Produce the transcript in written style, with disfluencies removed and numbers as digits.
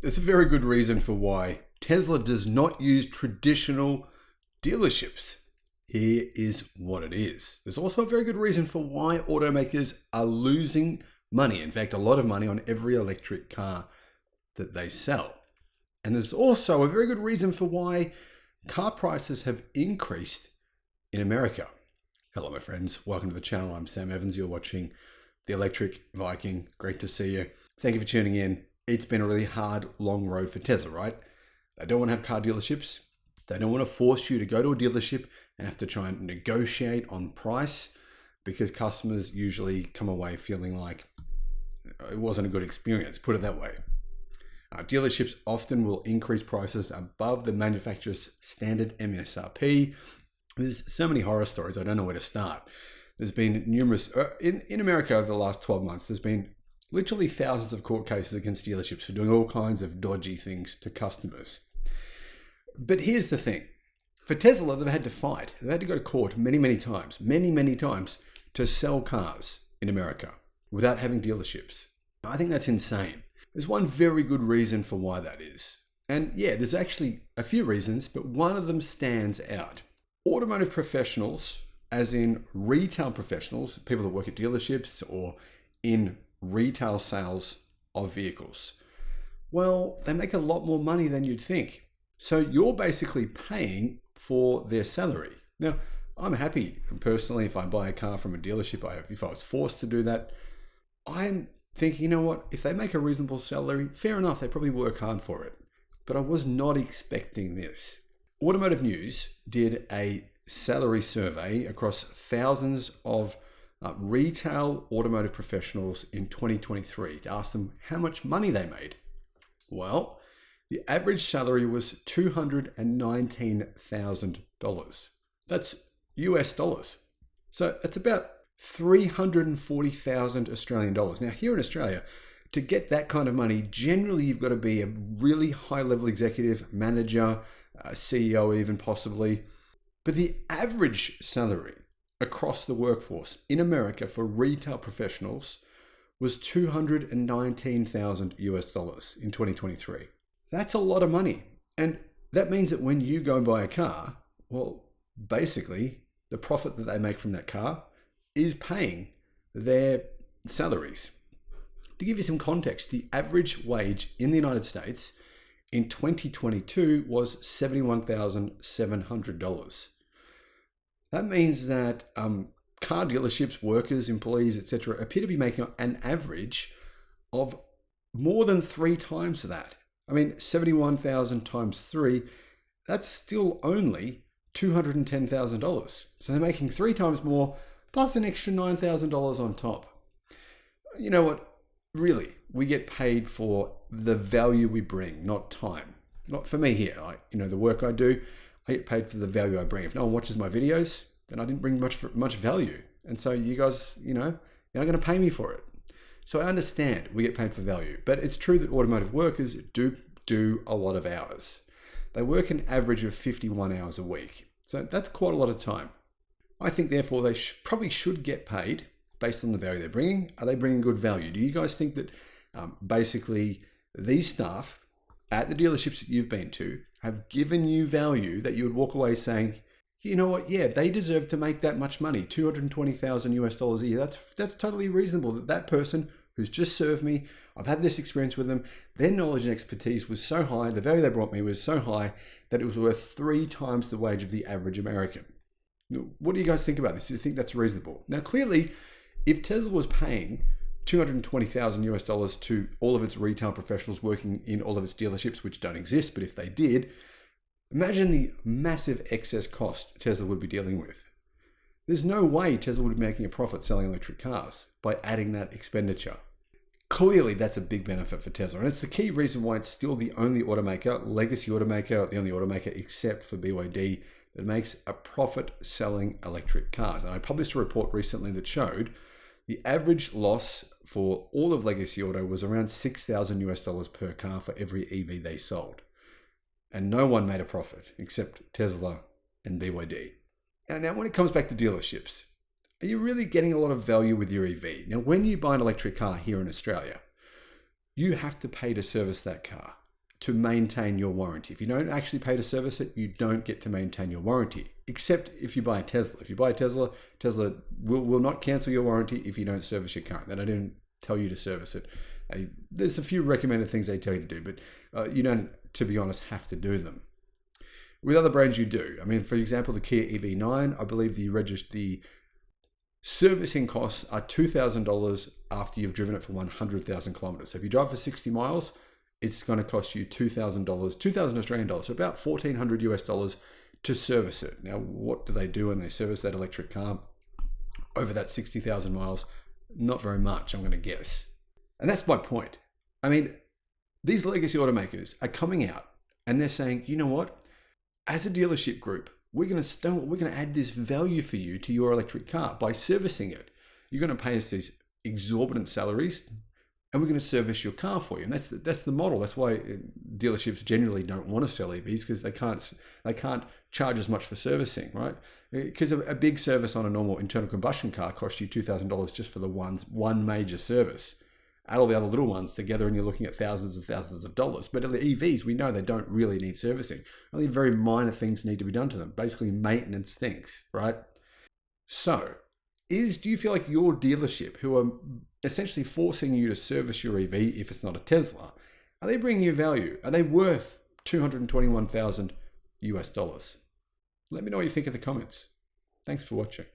there's a very good reason for why Tesla does not use traditional dealerships. Here is what it is. There's also a very good reason for why automakers are losing money. In fact, a lot of money on every electric car that they sell. And there's also a very good reason for why car prices have increased in America. Hello, my friends. Welcome to the channel. I'm Sam Evans. You're watching the Electric Viking. Great to see you. Thank you for tuning in. It's been a really hard, long road for Tesla, right? They don't want to have car dealerships. They don't want to force you to go to a dealership and have to try and negotiate on price, because customers usually come away feeling like it wasn't a good experience, put it that way. Dealerships often will increase prices above the manufacturer's standard MSRP. There's so many horror stories, I don't know where to start. There's been numerous, in America over the last 12 months, there's been literally thousands of court cases against dealerships for doing all kinds of dodgy things to customers. But here's the thing. For Tesla, they've had to fight. They've had to go to court many times to sell cars in America without having dealerships. I think that's insane. There's one very good reason for why that is. And yeah, there's actually a few reasons, but one of them stands out. Automotive professionals, as in retail professionals, people that work at dealerships or in retail sales of vehicles, well, they make a lot more money than you'd think. So you're basically paying for their salary. Now, I'm happy personally if I buy a car from a dealership, if I was forced to do that, I'm thinking, you know what, if they make a reasonable salary, fair enough, they probably work hard for it. But I was not expecting this. Automotive News did a salary survey across thousands of retail automotive professionals in 2023 to ask them how much money they made. Well, the average salary was $219,000. That's US dollars. So that's about 340,000 Australian dollars. Now, here in Australia, to get that kind of money, generally you've got to be a really high-level executive, manager, CEO even possibly. But the average salary across the workforce in America for retail professionals was $219,000 US dollars in 2023. That's a lot of money. And that means that when you go and buy a car, well, basically the profit that they make from that car is paying their salaries. To give you some context, the average wage in the United States in 2022 was $71,700. That means that car dealerships, workers, employees, etc., appear to be making an average of more than 3 times that. I mean, 71,000 times 3, that's still only $210,000. So they're making 3 times more, plus an extra $9,000 on top. You know what? Really, we get paid for the value we bring, not time. Not for me here. The work I do, I get paid for the value I bring. If no one watches my videos, then I didn't bring much value. And so you guys, you're not going to pay me for it. So I understand we get paid for value, but it's true that automotive workers do a lot of hours. They work an average of 51 hours a week. So that's quite a lot of time. I think therefore they probably should get paid based on the value they're bringing. Are they bringing good value? Do you guys think that basically these staff at the dealerships that you've been to have given you value that you would walk away saying, you know what, yeah, they deserve to make that much money, $220,000 US dollars a year. That's totally reasonable that person who's just served me, I've had this experience with them, their knowledge and expertise was so high, the value they brought me was so high that it was worth 3 times the wage of the average American. What do you guys think about this? Do you think that's reasonable? Now, clearly, if Tesla was paying $220,000 US dollars to all of its retail professionals working in all of its dealerships, which don't exist, but if they did, imagine the massive excess cost Tesla would be dealing with. There's no way Tesla would be making a profit selling electric cars by adding that expenditure. Clearly, that's a big benefit for Tesla. And it's the key reason why it's still the only automaker, legacy automaker, the only automaker except for BYD, that makes a profit selling electric cars. And I published a report recently that showed the average loss for all of legacy auto was around $6,000 US dollars per car for every EV they sold. And no one made a profit except Tesla and BYD. And now when it comes back to dealerships, are you really getting a lot of value with your EV? Now, when you buy an electric car here in Australia, you have to pay to service that car. to maintain your warranty. If you don't actually pay to service it, you don't get to maintain your warranty, except if you buy a Tesla. If you buy a Tesla, Tesla will not cancel your warranty if you don't service your car. They don't even tell you to service it. There's a few recommended things they tell you to do, but you don't, to be honest, have to do them. With other brands, you do. I mean, for example, the Kia EV9, I believe the servicing costs are $2,000 after you've driven it for 100,000 kilometers. So if you drive for 60 miles, it's going to cost you $2,000, 2,000 Australian dollars, so about $1,400 US to service it. Now, what do they do when they service that electric car over that 60,000 miles? Not very much, I'm going to guess. And that's my point. I mean, these legacy automakers are coming out and they're saying, you know what? As a dealership group, we're going to add this value for you to your electric car by servicing it. You're going to pay us these exorbitant salaries, and we're going to service your car for you. And that's the model. That's why dealerships generally don't want to sell EVs, because they can't charge as much for servicing, right? Because a big service on a normal internal combustion car costs you $2,000 just for the one major service. Add all the other little ones together and you're looking at thousands and thousands of dollars. But the EVs, we know they don't really need servicing. Only very minor things need to be done to them. Basically maintenance things, right? So, do you feel like your dealership, who are essentially forcing you to service your EV if it's not a Tesla, are they bringing you value? Are they worth $221,000 US? Let me know what you think in the comments. Thanks for watching.